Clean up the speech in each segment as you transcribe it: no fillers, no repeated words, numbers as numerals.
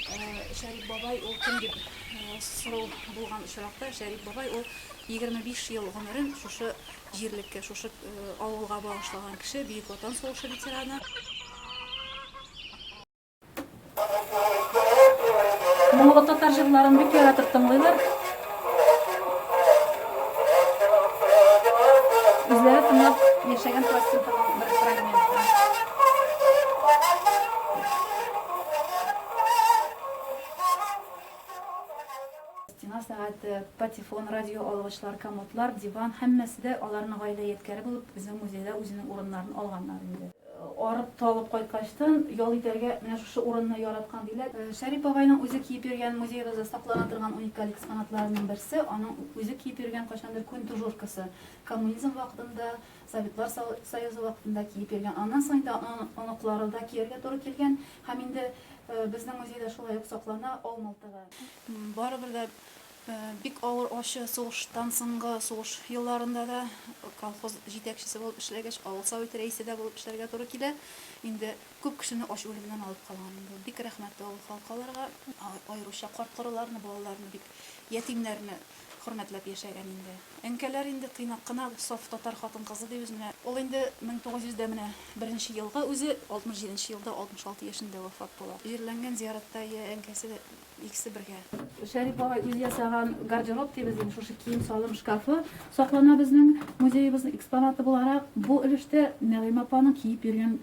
Шәриф бабай ул кем дип сорау булган очракта, Шәриф бабай ул 25 ел гомерен шушы җирлеккә, шушы авылга багышлаган кеше, Бөек Ватан сугышы ветераны. Моңлы татар җырларын бик яратып тыңлыйлар. Үзләре тыңлап яшәгән пластинкадан бер фрагмент. Стена сәгате, патефон, радио алгычлар, комодлар, диван һәммәсе дә аларның гаилә яткәре булып безнең музейда үзенең урыннарын алганнар инде. Арып талып кайткачтан ял итәргә менә шушы урынны яраткан диләр. Шәриф бабайның үзе киеп йөргән музейда саклана торган уникаль экспонатларның берсе, аның үзе киеп йөргән кайчандыр күн тужуркасы. Коммунизм вакытында, Советлар Союзы вакытында киеп йөргән. Аннан соң да оныклары да кияргә туры килгән. Һәм инде безнең музейда шулай ук саклана алмалтыгы. Барыбер дә бик авыр ачы сугыштан соңгы сугыш елларында да колхоз җитәкчесе булып эшләгәч, авыл советы рәисе дә булып эшләргә туры килә. Инде күп кешене ач үлеменнән алып калган инде. Бик рәхмәтле авыл халкыларга, аеруча карт-корыларны, балаларны, бик ятимнәрне хөрмәтләп яшәгән инде. Әнкәләр инде тыйнак кына саф татар хатын-кызы дип үзенә. Ул инде 1900 менә 1 елга үзе 67 елда 66 яшендә вафат була. Җирләнгән зиярәттә әнкәсе икесе бергә. Шәриф бабай үзе ясаган гардероб дибез, шушы кием салым шкафы саклана безнең музеебезнең экспонаты буларак. Бу өлештә Нәгыймә апаның киеп йөргән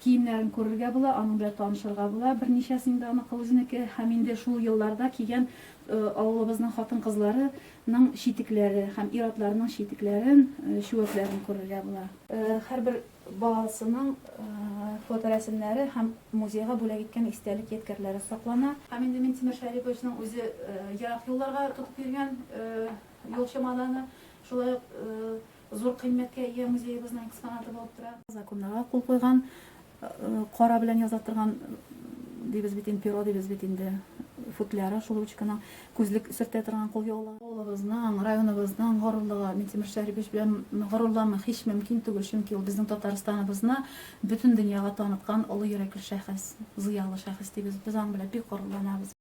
киемнәрен күрергә була, аның белән танышырга була. Берничәсендә аны үзенеке һәм инде шул елларда кигән авылыбызның хатын-кызларының читекләре һәм иратларының читекләрен, чүәкләрен күрергә була. Һәрбер баласының фоторәсемнәре һәм музейга бүләк иткән истәлек яткәрләре саклана. Һәм инде Минтимер Шәрифовичның үзе ерак юлларга тотып йөргән юл чамаданы шулай зур кыйммәткә ия музейыбызның экспонаты булып тора. Законнарга кул куйган, кара белән яза торган дибез бит инде, перо дибез бит инде, футляра, шул ручканың күзлек сөртә торган кулъяулар. Авылыбызның, районыбызның горурлыгы, Минтимер Шәрифович белән горурланмак һич мөмкин түгел, чөнки ул безнең Татарстаныбызны бөтен дөньяга таныткан олы йөрәкле шәхес, зыялы шәхес дибез. Без аның белән бик горурланабыз.